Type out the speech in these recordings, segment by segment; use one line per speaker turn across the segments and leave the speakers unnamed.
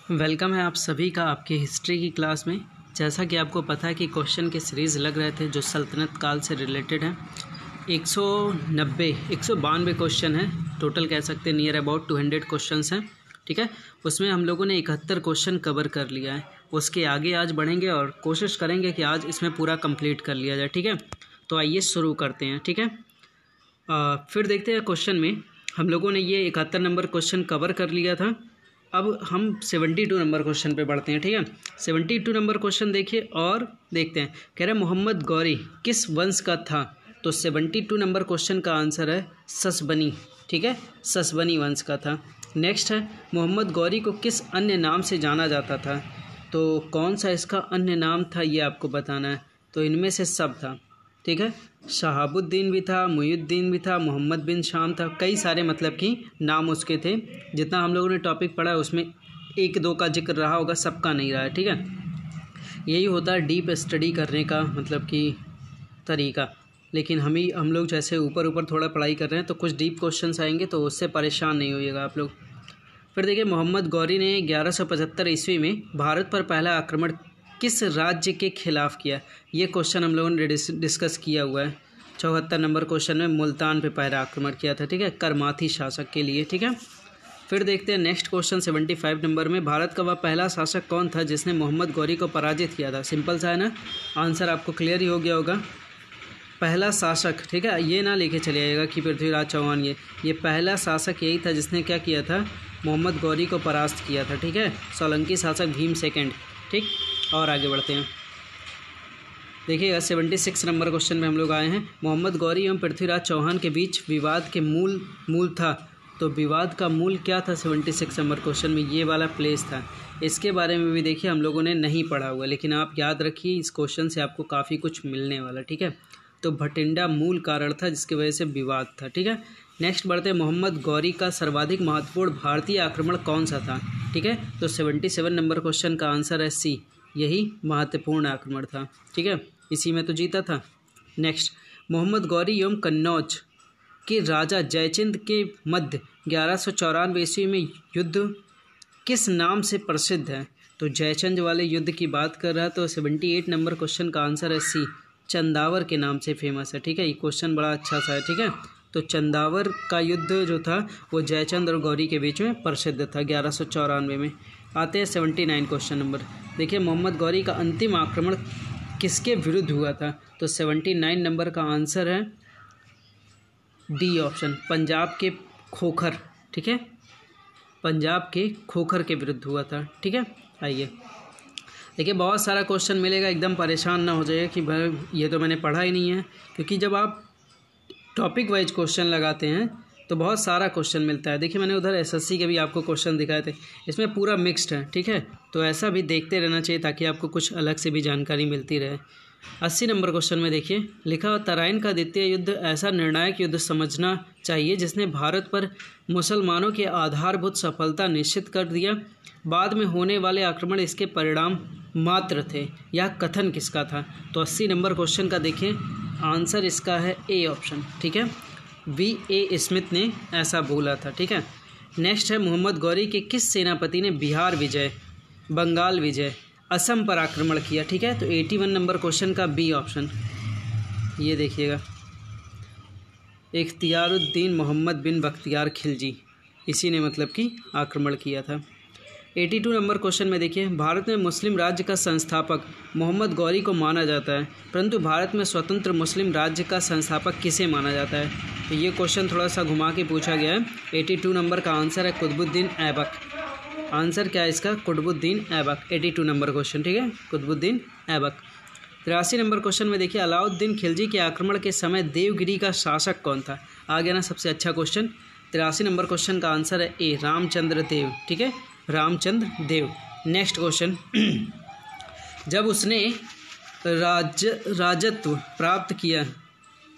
Welcome है आप सभी का आपके हिस्ट्री की क्लास में। जैसा कि आपको पता है कि क्वेश्चन के सीरीज़ लग रहे थे जो सल्तनत काल से रिलेटेड हैं। 192 क्वेश्चन हैं टोटल, कह सकते हैं नियर अबाउट 200 क्वेश्चंस हैं। ठीक है, उसमें हम लोगों ने 71 क्वेश्चन कवर कर लिया है। उसके आगे आज बढ़ेंगे और कोशिश करेंगे कि आज इसमें पूरा कंप्लीट कर लिया जाए। ठीक है, तो आइए शुरू करते हैं। ठीक है, फिर देखते हैं क्वेश्चन में हम लोगों ने ये 71 नंबर क्वेश्चन कवर कर लिया था। अब हम 72 नंबर क्वेश्चन पे बढ़ते हैं। ठीक है, 72 नंबर क्वेश्चन देखिए और देखते हैं। कह रहे मोहम्मद गौरी किस वंश का था? तो 72 नंबर क्वेश्चन का आंसर है ससबनी। ठीक है, ससबनी वंश का था। नेक्स्ट है मोहम्मद गौरी को किस अन्य नाम से जाना जाता था? तो कौन सा इसका अन्य नाम था ये आपको बताना है। तो इनमें से सब था। ठीक है, शहाबुद्दीन भी था, मुईउद्दीन भी था, मोहम्मद बिन शाम था, कई सारे मतलब कि नाम उसके थे। जितना हम लोगों ने टॉपिक पढ़ा है उसमें एक दो का जिक्र रहा होगा, सबका नहीं रहा है। ठीक है, यही होता है डीप स्टडी करने का मतलब कि तरीका। लेकिन हम लोग जैसे ऊपर थोड़ा पढ़ाई कर रहे हैं तो कुछ डीप क्वेश्चंस आएंगे, तो उससे परेशान नहीं होइएगा आप लोग। फिर देखिए, मोहम्मद गौरी ने 1175 ईस्वी में भारत पर पहला आक्रमण किस राज्य के खिलाफ किया? ये क्वेश्चन हम लोगों ने डिस्कस किया हुआ है। 74 नंबर क्वेश्चन में मुल्तान पे पहला आक्रमण किया था। ठीक है, करमाथी शासक के लिए। ठीक है, फिर देखते हैं नेक्स्ट क्वेश्चन 75 नंबर में। भारत का वह पहला शासक कौन था जिसने मोहम्मद गौरी को पराजित किया था? सिंपल सा है ना, आंसर आपको क्लियर ही हो गया होगा। पहला शासक, ठीक है, ये ना लेके चले आइएगा कि पृथ्वीराज चौहान। ये पहला शासक यही था जिसने क्या किया था, मोहम्मद गौरी को परास्त किया था। ठीक है, सोलंकी शासक भीम सेकंड। ठीक, और आगे बढ़ते हैं। देखिएगा 76 नंबर क्वेश्चन में हम लोग आए हैं। मोहम्मद गौरी एवं पृथ्वीराज चौहान के बीच विवाद के मूल था। तो विवाद का मूल क्या था 76 नंबर क्वेश्चन में? ये वाला प्लेस था। इसके बारे में भी देखिए हम लोगों ने नहीं पढ़ा हुआ, लेकिन आप याद रखिए इस क्वेश्चन से आपको काफ़ी कुछ मिलने वाला। ठीक है, तो भटिंडा मूल कारण था जिसकी वजह से विवाद था। ठीक है, नेक्स्ट बढ़ते हैं। मोहम्मद गौरी का सर्वाधिक महत्वपूर्ण भारतीय आक्रमण कौन सा था? ठीक है, तो 77 नंबर क्वेश्चन का आंसर है सी, यही महत्वपूर्ण आक्रमण था। ठीक है, इसी में तो जीता था। नेक्स्ट, मोहम्मद गौरी एवं कन्नौज के राजा जयचंद के मध्य 1194 ईस्वी में युद्ध किस नाम से प्रसिद्ध है? तो जयचंद वाले युद्ध की बात कर रहा है, तो 78 नंबर क्वेश्चन का आंसर है सी, चंदावर के नाम से फेमस है। ठीक है, ये क्वेश्चन बड़ा अच्छा सा है। ठीक है, तो चंदावर का युद्ध जो था वो जयचंद और गौरी के बीच में प्रसिद्ध था 1194 में। आते हैं 79 क्वेश्चन नंबर। देखिए, मोहम्मद गौरी का अंतिम आक्रमण किसके विरुद्ध हुआ था? तो 79 नंबर का आंसर है डी ऑप्शन, पंजाब के खोखर। ठीक है, पंजाब के खोखर के विरुद्ध हुआ था। ठीक है, आइए देखिए, बहुत सारा क्वेश्चन मिलेगा, एकदम परेशान ना हो जाइए कि भाई ये तो मैंने पढ़ा ही नहीं है, क्योंकि जब आप टॉपिक वाइज क्वेश्चन लगाते हैं तो बहुत सारा क्वेश्चन मिलता है। देखिए, मैंने उधर एसएससी के भी आपको क्वेश्चन दिखाए थे, इसमें पूरा मिक्स्ड है। ठीक है, तो ऐसा भी देखते रहना चाहिए ताकि आपको कुछ अलग से भी जानकारी मिलती रहे। 80 नंबर क्वेश्चन में देखिए लिखा, तराइन का द्वितीय युद्ध ऐसा निर्णायक युद्ध समझना चाहिए जिसने भारत पर मुसलमानों की आधारभूत सफलता निश्चित कर दिया। बाद में होने वाले आक्रमण इसके परिणाम मात्र थे। यह कथन किसका था? तो 80 नंबर क्वेश्चन का देखिए आंसर इसका है ए ऑप्शन। ठीक है, V.A. स्मिथ ने ऐसा बोला था। ठीक है, नेक्स्ट है मोहम्मद गौरी के किस सेनापति ने बिहार विजय, बंगाल विजय, असम पर आक्रमण किया? ठीक है, तो 81 नंबर क्वेश्चन का बी ऑप्शन, ये देखिएगा इख्तियारुद्दीन मोहम्मद बिन बख्तियार खिलजी, इसी ने मतलब कि आक्रमण किया था। 82 नंबर क्वेश्चन में देखिए, भारत में मुस्लिम राज्य का संस्थापक मोहम्मद गौरी को माना जाता है, परंतु भारत में स्वतंत्र मुस्लिम राज्य का संस्थापक किसे माना जाता है? तो ये क्वेश्चन थोड़ा सा घुमा के पूछा गया है। 82 नंबर का आंसर है कुतुबुद्दीन ऐबक। आंसर क्या है इसका? Qutubuddin Aibak, 82 number question. ठीक है, कुतुबुद्दीन ऐबक। 83 नंबर क्वेश्चन में देखिए, अलाउद्दीन खिलजी के आक्रमण के समय देवगिरी का शासक कौन था? आ गया ना सबसे अच्छा क्वेश्चन। 83 नंबर क्वेश्चन का आंसर है ए, रामचंद्र देव। ठीक है, रामचंद्र देव। नेक्स्ट क्वेश्चन, जब उसने राजत्व प्राप्त किया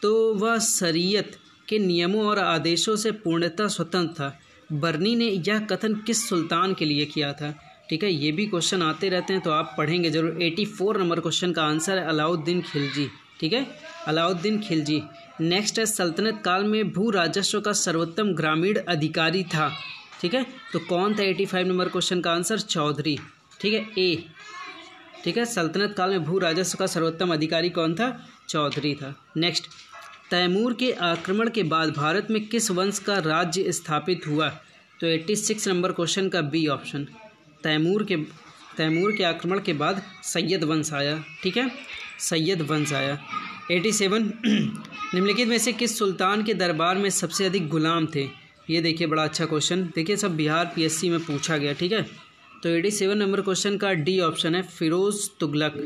तो वह शरीयत के नियमों और आदेशों से पूर्णतः स्वतंत्र था। बर्नी ने यह कथन किस सुल्तान के लिए किया था? ठीक है, ये भी क्वेश्चन आते रहते हैं तो आप पढ़ेंगे जरूर। 84 नंबर क्वेश्चन का आंसर है अलाउद्दीन खिलजी। ठीक है, अलाउद्दीन खिलजी। नेक्स्ट है, सल्तनत काल में भू राजस्व का सर्वोत्तम ग्रामीण अधिकारी था? ठीक है। तो कौन था 85 नंबर क्वेश्चन का आंसर? चौधरी, ठीक है, ए, ठीक है। सल्तनत काल में भू राजस्व का सर्वोत्तम अधिकारी कौन था? चौधरी था। नेक्स्ट, तैमूर के आक्रमण के बाद भारत में किस वंश का राज्य स्थापित हुआ? तो 86 नंबर क्वेश्चन का बी ऑप्शन। तैमूर के आक्रमण के बाद सैयद वंश आया, ठीक है, सैयद वंश आया। 87 निम्नलिखित में से किस सुल्तान के दरबार में सबसे अधिक गुलाम थे? ये देखिए बड़ा अच्छा क्वेश्चन, देखिए सब बिहार पीएससी में पूछा गया, ठीक है। तो 87 नंबर क्वेश्चन का डी ऑप्शन है, फिरोज तुगलक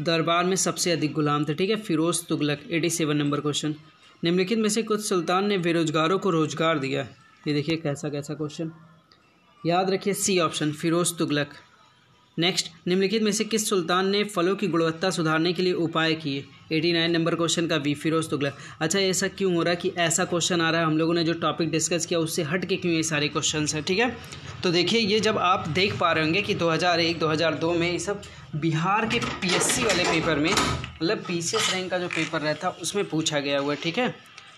दरबार में सबसे अधिक गुलाम थे, ठीक है, फिरोज तुगलक। 87 नंबर क्वेश्चन, निम्नलिखित में से कुछ सुल्तान ने बेरोजगारों को रोजगार दिया? ये देखिए कैसा कैसा क्वेश्चन, याद रखिए C option, Firoz Tughlaq. Next, निम्नलिखित में से किस सुल्तान ने फलों की गुणवत्ता सुधारने के लिए उपाय किए? 89 नंबर क्वेश्चन का बी, फिरोज तुगलक। अच्छा, ऐसा क्यों हो रहा है कि ऐसा क्वेश्चन आ रहा है? हम लोगों ने जो टॉपिक डिस्कस किया उससे हट के क्यों ये सारे क्वेश्चंस हैं, ठीक है। तो देखिए ये जब आप देख पा रहे होंगे कि 2001 2002 में ये सब बिहार के पीएससी वाले पेपर में, मतलब पीसीएस रैंक का जो पेपर रहता है उसमें पूछा गया हुआ है, ठीक है।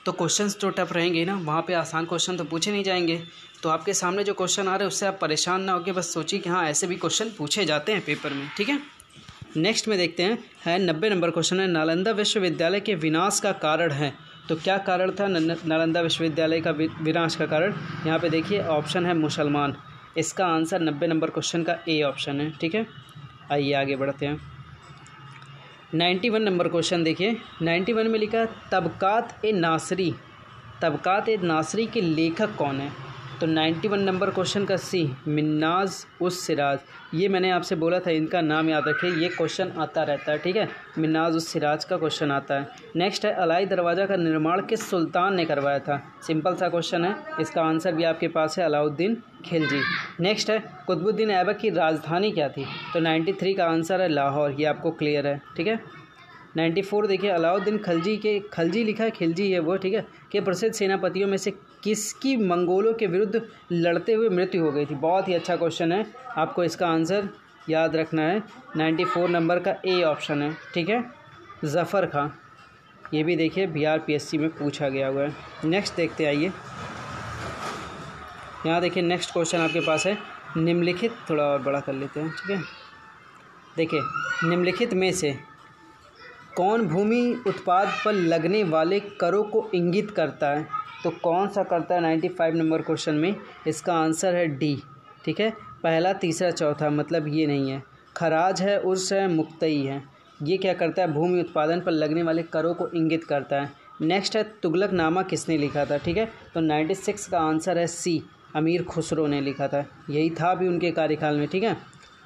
तो क्वेश्चंस तो टफ रहेंगे ना, वहाँ पे आसान क्वेश्चन तो पूछे नहीं जाएंगे। तो आपके सामने जो क्वेश्चन आ रहे हैं उससे आप परेशान ना होकर बस सोचिए कि हाँ ऐसे भी क्वेश्चन पूछे जाते हैं पेपर में, ठीक है। नेक्स्ट में देखते हैं, 90 नंबर क्वेश्चन है, नालंदा विश्वविद्यालय के विनाश का कारण है? तो क्या कारण था नालंदा विश्वविद्यालय का विनाश का कारण? यहाँ पे देखिए ऑप्शन है मुसलमान। इसका आंसर 90 नंबर क्वेश्चन का ए ऑप्शन है, ठीक है। आइए आगे बढ़ते हैं। 91 नंबर क्वेश्चन देखिए, 91 में लिखा तबकात ए नासरी के लेखक कौन है? तो 91 नंबर क्वेश्चन का सी, मिन्नाज उस सिराज। ये मैंने आपसे बोला था, इनका नाम याद रखिए, ये क्वेश्चन आता रहता है, ठीक है, मिन्नाज उस सिराज का क्वेश्चन आता है। नेक्स्ट है, अलाई दरवाज़ा का निर्माण किस सुल्तान ने करवाया था? सिंपल सा क्वेश्चन है, इसका आंसर भी आपके पास है, अलाउद्दीन खिलजी। नेक्स्ट है, कुतुबुद्दीन ऐबक की राजधानी क्या थी? तो 93 का आंसर है लाहौर, ये आपको क्लियर है, ठीक है। 94 देखिए, अलाउद्दीन खलजी लिखा है, खिलजी है वो, ठीक है, के प्रसिद्ध सेनापतियों में से किसकी मंगोलों के विरुद्ध लड़ते हुए मृत्यु हो गई थी? बहुत ही अच्छा क्वेश्चन है, आपको इसका आंसर याद रखना है, 94 नंबर का ए ऑप्शन है, ठीक है, ज़फ़र खां। ये भी देखिए बिहार पीएससी में पूछा गया हुआ है। नेक्स्ट देखते आइए, यहाँ देखिए नेक्स्ट क्वेश्चन आपके पास है, निम्नलिखित, थोड़ा और बड़ा कर लेते हैं, ठीक है। देखिए, निम्नलिखित में से कौन भूमि उत्पाद पर लगने वाले करों को इंगित करता है? तो कौन सा करता है 95 नंबर क्वेश्चन में? इसका आंसर है डी, ठीक है, पहला तीसरा चौथा, मतलब ये नहीं है। खराज है, उर्स है, मुक्तई है, ये क्या करता है? भूमि उत्पादन पर लगने वाले करों को इंगित करता है। नेक्स्ट है, तुगलकनामा किसने लिखा था? ठीक है, तो 96 का आंसर है सी, अमीर खुसरो ने लिखा था, यही था भी उनके कार्यकाल में, ठीक है।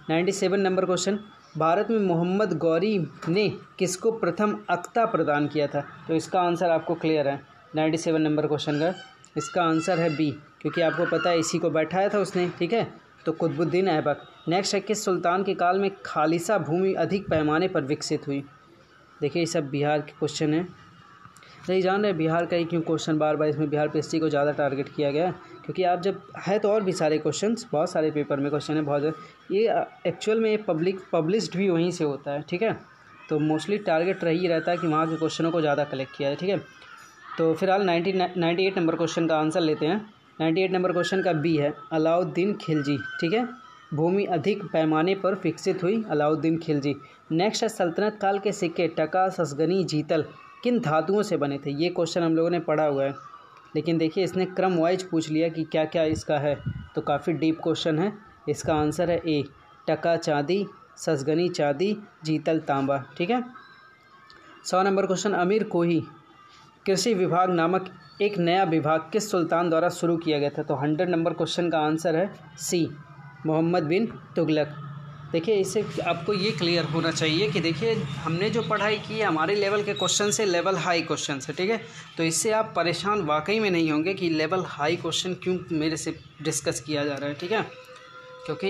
97 नंबर क्वेश्चन, भारत में मोहम्मद गौरी ने किसको प्रथम अक्ता प्रदान किया था? तो इसका आंसर आपको क्लियर है 97 नंबर क्वेश्चन का, इसका आंसर है बी, क्योंकि आपको पता है इसी को बैठाया था उसने, ठीक है, तो कुतुबुद्दीन ऐबक। नेक्स्ट है, किस सुल्तान के काल में खालिसा भूमि अधिक पैमाने पर विकसित हुई? देखिए ये सब बिहार के क्वेश्चन है, नहीं जान रहे बिहार का ही क्यों क्वेश्चन बार बार इसमें बिहार पीएससी को ज़्यादा टारगेट किया गया, क्योंकि आप जब है तो और भी सारे क्वेश्चंस, बहुत सारे पेपर में क्वेश्चन है, बहुत ज़्यादा, ये एक्चुअल में ये पब्लिश्ड भी वहीं से होता है, ठीक है, तो मोस्टली टारगेट रही रहता है कि वहाँ के क्वेश्चनों को ज़्यादा कलेक्ट किया है, ठीक है। तो फिलहाल 98 नंबर क्वेश्चन का आंसर लेते हैं। 98 नंबर क्वेश्चन का बी है, अलाउद्दीन खिलजी, ठीक है, भूमि अधिक पैमाने पर विकसित हुई, अलाउद्दीन खिलजी। नेक्स्ट है, सल्तनत काल के सिक्के टका, ससगनी, जीतल किन धातुओं से बने थे? ये क्वेश्चन हम लोगों ने पढ़ा हुआ है, लेकिन देखिए इसने क्रम वाइज पूछ लिया कि क्या क्या इसका है, तो काफ़ी डीप क्वेश्चन है। इसका आंसर है ए, टका चांदी, ससगनी चांदी, जीतल तांबा, ठीक है। 100 नंबर क्वेश्चन, अमीर कोही कृषि विभाग नामक एक नया विभाग किस सुल्तान द्वारा शुरू किया गया था? तो 100 नंबर क्वेश्चन का आंसर है सी, मोहम्मद बिन तुगलक। देखिए इससे आपको ये क्लियर होना चाहिए कि देखिए हमने जो पढ़ाई की है हमारे लेवल के क्वेश्चन से लेवल हाई क्वेश्चन है, ठीक है, तो इससे आप परेशान वाकई में नहीं होंगे कि लेवल हाई क्वेश्चन क्यों मेरे से डिस्कस किया जा रहा है, ठीक है, क्योंकि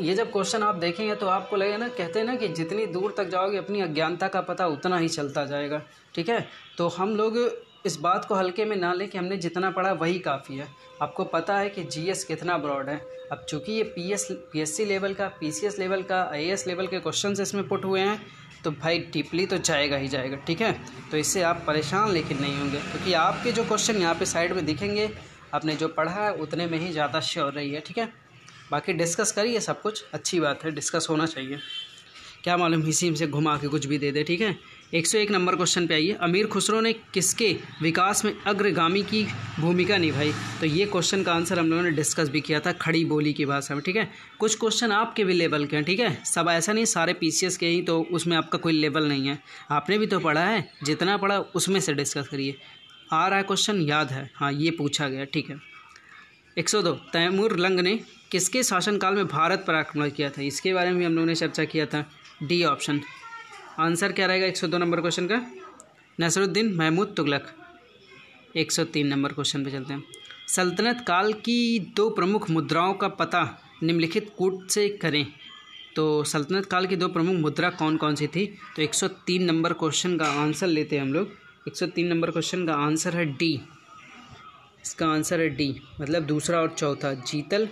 ये जब क्वेश्चन आप देखेंगे तो आपको लगेगा ना, कहते हैं ना कि जितनी दूर तक जाओगे अपनी अज्ञानता का पता उतना ही चलता जाएगा, ठीक है। तो हम लोग इस बात को हल्के में ना लें कि हमने जितना पढ़ा वही काफ़ी है। आपको पता है कि जीएस कितना ब्रॉड है, अब चूंकि ये पीएससी लेवल का, पीसीएस लेवल का, आईएएस लेवल के क्वेश्चंस इसमें पुट हुए हैं, तो भाई डीपली तो जाएगा ही जाएगा, ठीक है। तो इससे आप परेशान लेकिन नहीं होंगे, क्योंकि आपके जो क्वेश्चन यहाँ पे साइड में दिखेंगे आपने जो पढ़ा है उतने में ही ज़्यादा श्योर रही है, ठीक है। बाकी डिस्कस करिए सब कुछ, अच्छी बात है, डिस्कस होना चाहिए, क्या मालूम इसी से घुमा के कुछ भी दे दे, ठीक है। 101 नंबर क्वेश्चन पे आइए। अमीर खुसरो ने किसके विकास में अग्रगामी की भूमिका निभाई? तो ये क्वेश्चन का आंसर हम लोगों ने डिस्कस भी किया था खड़ी बोली की भाषा में, ठीक है। कुछ क्वेश्चन आपके भी लेवल के हैं, ठीक है, सब ऐसा नहीं सारे पीसीएस के ही तो उसमें आपका कोई लेवल नहीं है, आपने भी तो पढ़ा है, जितना पढ़ा उसमें से डिस्कस करिए। आ रहा है क्वेश्चन, याद है, हाँ ये पूछा गया, ठीक है। 102 तैमूर लंग ने किसके शासनकाल में भारत पर आक्रमण किया था? इसके बारे में भी हम लोगों ने चर्चा किया था। डी ऑप्शन आंसर क्या रहेगा 102 नंबर क्वेश्चन का? नसरुद्दीन महमूद तुगलक। 103 नंबर क्वेश्चन पे चलते हैं। सल्तनत काल की 2 प्रमुख मुद्राओं का पता निम्नलिखित कूट से करें। तो सल्तनत काल की 2 प्रमुख मुद्रा कौन कौन सी थी? तो 103 नंबर क्वेश्चन का आंसर लेते हैं हम लोग। 103 नंबर क्वेश्चन का आंसर है डी, इसका आंसर है डी, मतलब दूसरा और चौथा, जीतल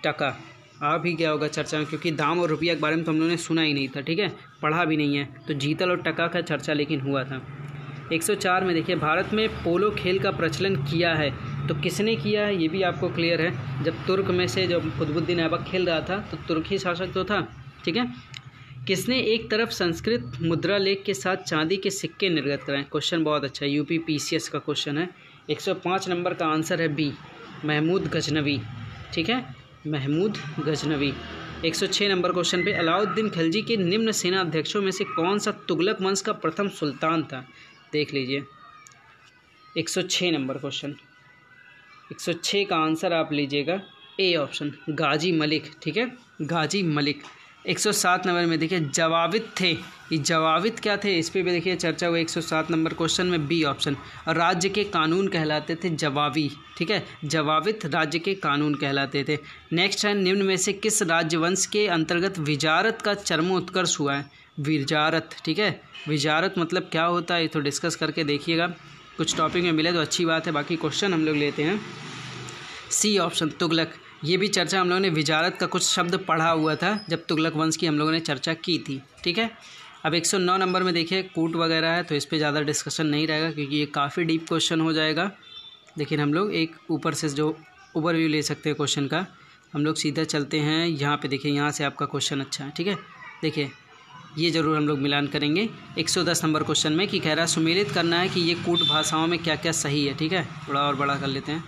टका। आ भी गया होगा चर्चा में, क्योंकि दाम और रुपया के बारे में तो हम लोगों ने सुना ही नहीं था, ठीक है, पढ़ा भी नहीं है, तो जीतल और टका का चर्चा लेकिन हुआ था। 104 में देखिए, भारत में पोलो खेल का प्रचलन किया है, तो किसने किया है ये भी आपको क्लियर है। जब तुर्क में से जब कुतुबुद्दीन ऐबक खेल रहा था तो तुर्की शासक तो था, ठीक है। किसने एक तरफ संस्कृत मुद्रा लेख के साथ चांदी के सिक्के निर्गत कराए? क्वेश्चन बहुत अच्छा है, यूपी पीसीएस का क्वेश्चन है। 105 नंबर का आंसर है बी, महमूद गजनवी, ठीक है, महमूद गजनवी। 106 नंबर क्वेश्चन पे, अलाउद्दीन खिलजी के निम्न सेना अध्यक्षों में से कौन सा तुगलक वंश का प्रथम सुल्तान था? देख लीजिए 106 नंबर क्वेश्चन, 106 का आंसर आप लीजिएगा ए ऑप्शन, गाजी मलिक, ठीक है, गाजी मलिक। 107 नंबर में देखिए, जवाबित थे, ये जवाबित क्या थे इस पर भी देखिए चर्चा हुई 107 नंबर क्वेश्चन में, बी ऑप्शन, और राज्य के कानून कहलाते थे जवाबी, ठीक है, जवाबित राज्य के कानून कहलाते थे। नेक्स्ट है, निम्न में से किस राज्यवंश के अंतर्गत विजारत का चरमोत्कर्ष हुआ है? विजारत, ठीक है, विजारत मतलब क्या होता है ये तो डिस्कस करके देखिएगा, कुछ टॉपिक में मिले तो अच्छी बात है। बाकी क्वेश्चन हम लोग लेते हैं सी ऑप्शन, तुगलक। ये भी चर्चा हम लोगों ने विजारत का कुछ शब्द पढ़ा हुआ था जब तुगलक वंश की हम लोगों ने चर्चा की थी, ठीक है। अब 109 नंबर में देखिए, कूट वगैरह है तो इस पर ज़्यादा डिस्कशन नहीं रहेगा क्योंकि ये काफ़ी डीप क्वेश्चन हो जाएगा, लेकिन हम लोग एक ऊपर से जो ओवरव्यू ले सकते हैं क्वेश्चन का, हम लोग सीधा चलते हैं यहाँ पे। देखिए यहाँ से आपका क्वेश्चन अच्छा है, ठीक है, देखिए ये ज़रूर हम लोग मिलान करेंगे 110 नंबर क्वेश्चन में, कि कह रहा है सुमेलित करना है कि ये कूट भाषाओं में क्या क्या सही है, ठीक है, थोड़ा और बड़ा कर लेते हैं।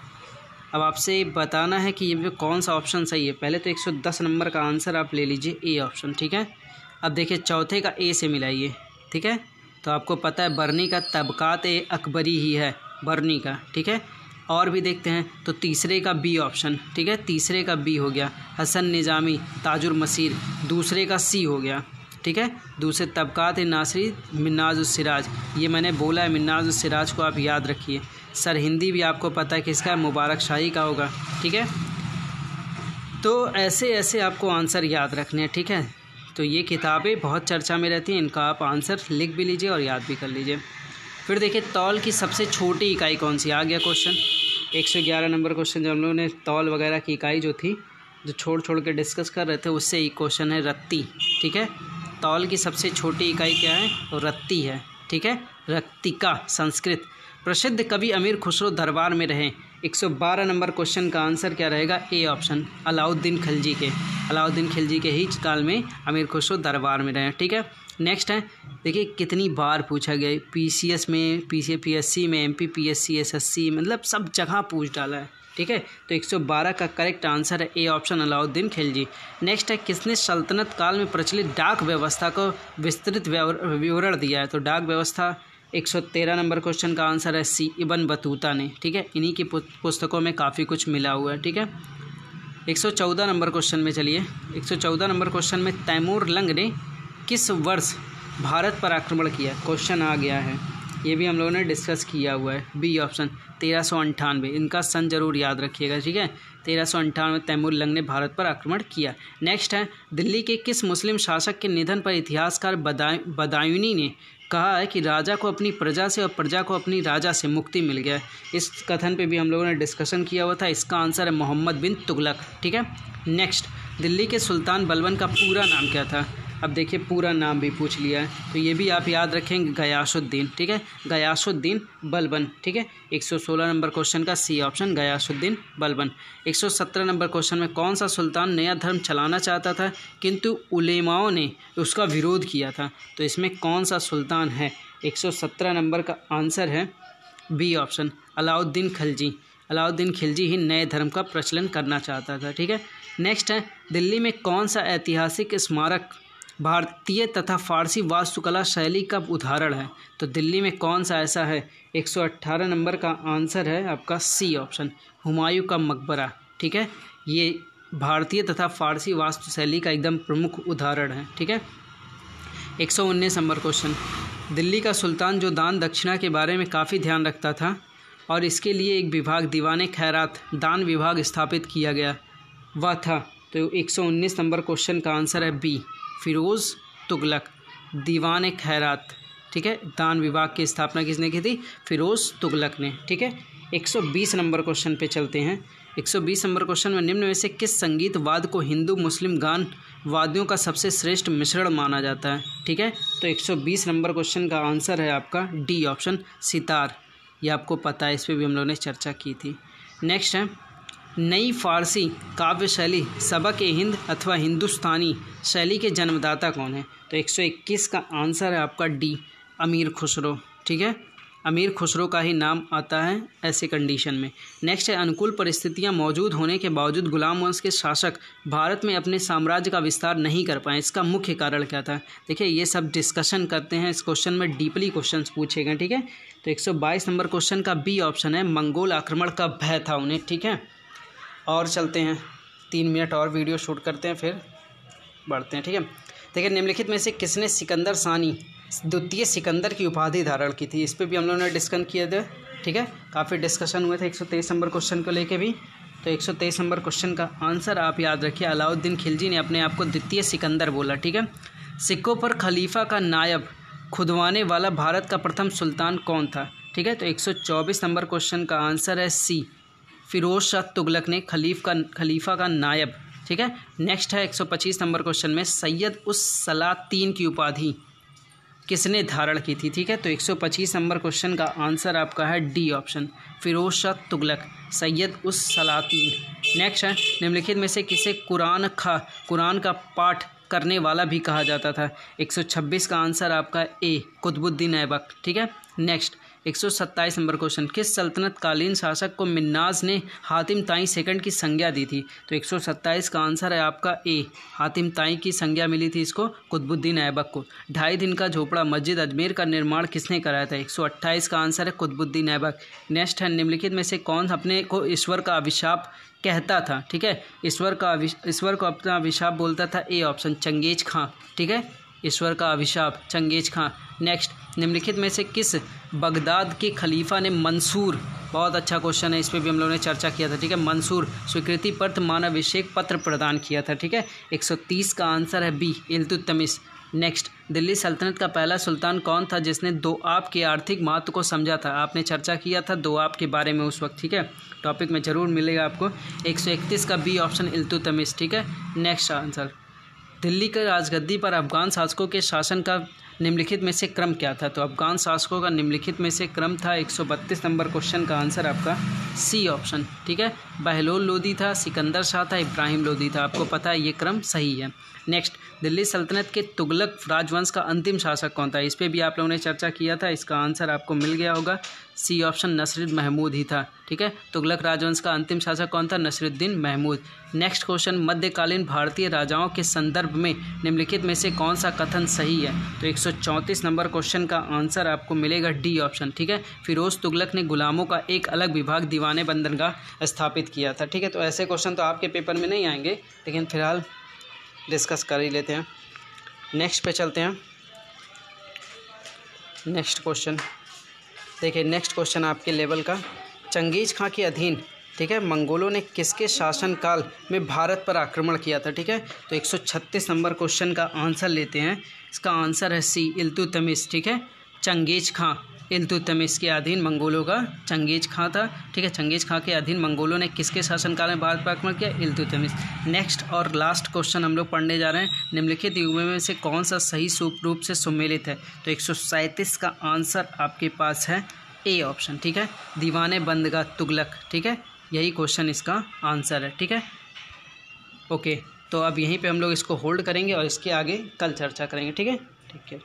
अब आपसे बताना है कि ये कौन सा ऑप्शन सही है। पहले तो 110 नंबर का आंसर आप ले लीजिए ए ऑप्शन, ठीक है। अब देखिए चौथे का ए से मिलाइए, ठीक है, तो आपको पता है बरनी का तबकात ए अकबरी ही है, बरनी का, ठीक है। और भी देखते हैं तो तीसरे का बी ऑप्शन, ठीक है, तीसरे का बी हो गया, हसन निज़ामी ताजुर मसीर, दूसरे का सी हो गया, ठीक है, दूसरे तबकात ए नासरी मिन्नाजुस्सिराज, ये मैंने बोला है मिन्नाजुस्सिराज को आप याद रखिए। सर हिंदी भी आपको पता है किसका, मुबारक शाही का होगा, ठीक है। तो ऐसे ऐसे आपको आंसर याद रखने हैं, ठीक है। तो ये किताबें बहुत चर्चा में रहती हैं, इनका आप आंसर लिख भी लीजिए और याद भी कर लीजिए। फिर देखिए तौल की सबसे छोटी इकाई कौन सी? आ गया क्वेश्चन 111 नंबर क्वेश्चन, जब हम लोगों ने तौल वगैरह की इकाई जो थी जो छोड़ के डिस्कस कर रहे थे उससे एक क्वेश्चन है रत्ती, ठीक है। तौल की सबसे छोटी इकाई क्या है? रत्ती है, ठीक है, रत्तिका संस्कृत। प्रसिद्ध कवि अमीर खुसरो दरबार में रहे। 112 नंबर क्वेश्चन का आंसर क्या रहेगा? ए ऑप्शन, अलाउद्दीन खिलजी के, अलाउद्दीन खिलजी के ही काल में अमीर खुसरो दरबार में रहे, ठीक है। नेक्स्ट है, देखिए कितनी बार पूछा गया, पीसीएस में, पीएससी में, एमपीपीएससी, एसएससी, मतलब सब जगह पूछ डाला है, ठीक है। तो 112 का करेक्ट आंसर है A option, Alauddin Khilji. Next है, किसने सल्तनत काल में प्रचलित डाक व्यवस्था को विस्तृत विवरण दिया है? तो डाक व्यवस्था 113 नंबर क्वेश्चन का आंसर है सी, इब्न बतूता ने, ठीक है, इन्हीं की पुस्तकों में काफ़ी कुछ मिला हुआ है, ठीक है। 114 नंबर क्वेश्चन में चलिए, 114 नंबर क्वेश्चन में तैमूर लंग ने किस वर्ष भारत पर आक्रमण किया? क्वेश्चन आ गया है, ये भी हम लोगों ने डिस्कस किया हुआ है, बी ऑप्शन 1398, इनका सन जरूर याद रखिएगा, ठीक है। 1398 तैमूर लंग ने भारत पर आक्रमण किया। नेक्स्ट है, दिल्ली के किस मुस्लिम शासक के निधन पर इतिहासकार बदायूनी ने कहा है कि राजा को अपनी प्रजा से और प्रजा को अपनी राजा से मुक्ति मिल गया है? इस कथन पे भी हम लोगों ने डिस्कशन किया हुआ था, इसका आंसर है मोहम्मद बिन तुगलक, ठीक है। नेक्स्ट, दिल्ली के सुल्तान बलबन का पूरा नाम क्या था? अब देखिए पूरा नाम भी पूछ लिया है, तो ये भी आप याद रखेंगे, गयासुद्दीन, ठीक है, गयासुद्दीन बलबन, ठीक है। 116 नंबर क्वेश्चन का C option, Ghiyasuddin Balban. 117 number question में कौन सा सुल्तान नया धर्म चलाना चाहता था किंतु उलेमाओं ने उसका विरोध किया था, तो इसमें कौन सा सुल्तान है? 117 नंबर का आंसर है बी ऑप्शन, अलाउद्दीन खिलजी। अलाउद्दीन खिलजी ही नए धर्म का प्रचलन करना चाहता था, ठीक है। नेक्स्ट है, दिल्ली में कौन सा ऐतिहासिक स्मारक भारतीय तथा फारसी वास्तुकला शैली का उदाहरण है? तो दिल्ली में कौन सा ऐसा है? 118 नंबर का आंसर है आपका सी ऑप्शन, हुमायूं का मकबरा, ठीक है। ये भारतीय तथा फारसी वास्तुशैली का एकदम प्रमुख उदाहरण है, ठीक है। 119 नंबर क्वेश्चन, दिल्ली का सुल्तान जो दान दक्षिणा के बारे में काफ़ी ध्यान रखता था और इसके लिए एक विभाग दीवाने खैरात दान विभाग स्थापित किया गया, वह था? तो 119 नंबर क्वेश्चन का आंसर है बी, फिरोज़ तुगलक। दीवाने खैरात, ठीक है, दान विभाग की स्थापना किसने की थी? फिरोज़ तुगलक ने, ठीक है। 120 नंबर क्वेश्चन पे चलते हैं। 120 नंबर क्वेश्चन में निम्न में से किस संगीत वाद्य को हिंदू मुस्लिम गान वाद्यों का सबसे श्रेष्ठ मिश्रण माना जाता है, ठीक है। तो 120 नंबर क्वेश्चन का आंसर है आपका डी ऑप्शन, सितार। ये आपको पता है, इस पर भी हम लोगों ने चर्चा की थी। नेक्स्ट है, नई फारसी काव्य शैली सबक ए हिंद अथवा हिंदुस्तानी शैली के जन्मदाता कौन है? तो 121 का आंसर है आपका डी, अमीर खुसरो, ठीक है। अमीर खुसरो का ही नाम आता है ऐसे कंडीशन में। नेक्स्ट है, अनुकूल परिस्थितियां मौजूद होने के बावजूद गुलाम वंश के शासक भारत में अपने साम्राज्य का विस्तार नहीं कर पाए, इसका मुख्य कारण क्या था? देखिए ये सब डिस्कशन करते हैं इस क्वेश्चन में, डीपली क्वेश्चन पूछे गए, ठीक है। तो 122 नंबर क्वेश्चन का बी ऑप्शन है, मंगोल आक्रमण का भय था उन्हें, ठीक है। और चलते हैं, 3 मिनट और वीडियो शूट करते हैं फिर बढ़ते हैं, ठीक है। देखिए निम्नलिखित में से किसने सिकंदर सानी द्वितीय सिकंदर की उपाधि धारण की थी? इस पर भी हम लोगों ने डिस्कशन किए थे, ठीक है, काफ़ी डिस्कशन हुए थे 123 नंबर क्वेश्चन को लेके भी। तो 123 नंबर क्वेश्चन का आंसर आप याद रखिए, अलाउद्दीन खिलजी ने अपने आप को द्वितीय सिकंदर बोला, ठीक है। सिक्कों पर खलीफा का नायब खुदवाने वाला भारत का प्रथम सुल्तान कौन था, ठीक है। तो 124 नंबर क्वेश्चन का आंसर है सी, फिरोज शाह तुगलक ने खलीफा का नायब, ठीक है। नेक्स्ट है 125 नंबर क्वेश्चन में, सैयद उस सलातीन की उपाधि किसने धारण की थी, ठीक है। तो 125 नंबर क्वेश्चन का आंसर आपका है डी ऑप्शन, फिरोज शाह तुगलक, सैयद उस सलातीन। नेक्स्ट है, निम्नलिखित में से किसे कुरान का पाठ करने वाला भी कहा जाता था? 126 का आंसर आपका ए, कुतुबुद्दीन ऐबक, ठीक है। नेक्स्ट 127 नंबर क्वेश्चन, किस सल्तनत कालीन शासक को मिन्नाज ने हातिम ताई सेकंड की संज्ञा दी थी? तो 127 का आंसर है आपका ए, हातिम ताई की संज्ञा मिली थी इसको कुतुबुद्दीन ऐबक को। 2.5 दिन का झोपड़ा मस्जिद अजमेर का निर्माण किसने कराया था? 128 का आंसर है कुतुबुद्दीन ऐबक। नेक्स्ट है, निम्नलिखित में से कौन अपने को ईश्वर का अभिशाप कहता था, ठीक है। ईश्वर को अपना अभिशाप बोलता था, ए ऑप्शन, चंगेज खां, ठीक है। ईश्वर का अभिशाप चंगेज खां। नेक्स्ट, निम्नलिखित में से किस बगदाद के खलीफा ने मंसूर, बहुत अच्छा क्वेश्चन है, इस पर भी हम लोगों ने चर्चा किया था, ठीक है, मंसूर स्वीकृति पत्र मानवाभिषेक पत्र प्रदान किया था, ठीक है। 130 का आंसर है बी, इल्तुतमिश। नेक्स्ट, दिल्ली सल्तनत का पहला सुल्तान कौन था जिसने दोआब के आर्थिक महत्व को समझा था? आपने चर्चा किया था दोआब के बारे में उस वक्त, ठीक है, टॉपिक में जरूर मिलेगा आपको। 131 का बी ऑप्शन, इल्तुतमिश, ठीक है। नेक्स्ट आंसर, दिल्ली के राजगद्दी पर अफगान शासकों के शासन का निम्नलिखित में से क्रम क्या था? तो अफगान शासकों का निम्नलिखित में से क्रम था, 132 नंबर क्वेश्चन का आंसर आपका सी ऑप्शन, ठीक है। बहलोल लोदी था, सिकंदर शाह था, इब्राहिम लोदी था, आपको पता है ये क्रम सही है। नेक्स्ट, दिल्ली सल्तनत के तुगलक राजवंश का अंतिम शासक कौन था? इस पर भी आप लोगों ने चर्चा किया था, इसका आंसर आपको मिल गया होगा, सी ऑप्शन, नसरुद्दीन महमूद ही था, ठीक है। तुगलक राजवंश का अंतिम शासक कौन था? नसरुद्दीन महमूद। नेक्स्ट क्वेश्चन, मध्यकालीन भारतीय राजाओं के संदर्भ में निम्नलिखित में से कौन सा कथन सही है? तो 134 नंबर क्वेश्चन का आंसर आपको मिलेगा डी ऑप्शन, ठीक है। फिरोज तुगलक ने गुलामों का एक अलग विभाग दीवाने बंदरगाह स्थापित किया था, ठीक है। तो ऐसे क्वेश्चन तो आपके पेपर में नहीं आएंगे, लेकिन फिलहाल डिस्कस कर ही लेते हैं। नेक्स्ट पे चलते हैं। नेक्स्ट क्वेश्चन देखिए, नेक्स्ट क्वेश्चन आपके लेवल का, चंगेज खां के अधीन, ठीक है, मंगोलों ने किसके शासनकाल में भारत पर आक्रमण किया था? ठीक है, तो 136 नंबर क्वेश्चन का आंसर लेते हैं। इसका आंसर है सी, इल्तुतमिश, ठीक है, चंगेज खां, इल्तुतमिश के अधीन मंगोलों का चंगेज खां था। ठीक है, चंगेज खां के अधीन मंगोलों ने किसके शासनकाल में भारत पर आक्रमण किया? इल्तुतमिश। नेक्स्ट और लास्ट क्वेश्चन हम लोग पढ़ने जा रहे हैं, निम्नलिखित युगों में से कौन सा सही रूप से सुमेलित है? तो 137 का आंसर आपके पास है ए ऑप्शन। ठीक है, दीवाने बंदगा तुगलक। ठीक है, यही क्वेश्चन इसका आंसर है। ठीक है, ओके, तो अब यहीं पे हम लोग इसको होल्ड करेंगे और इसके आगे कल चर्चा करेंगे। ठीक है, ठीक है।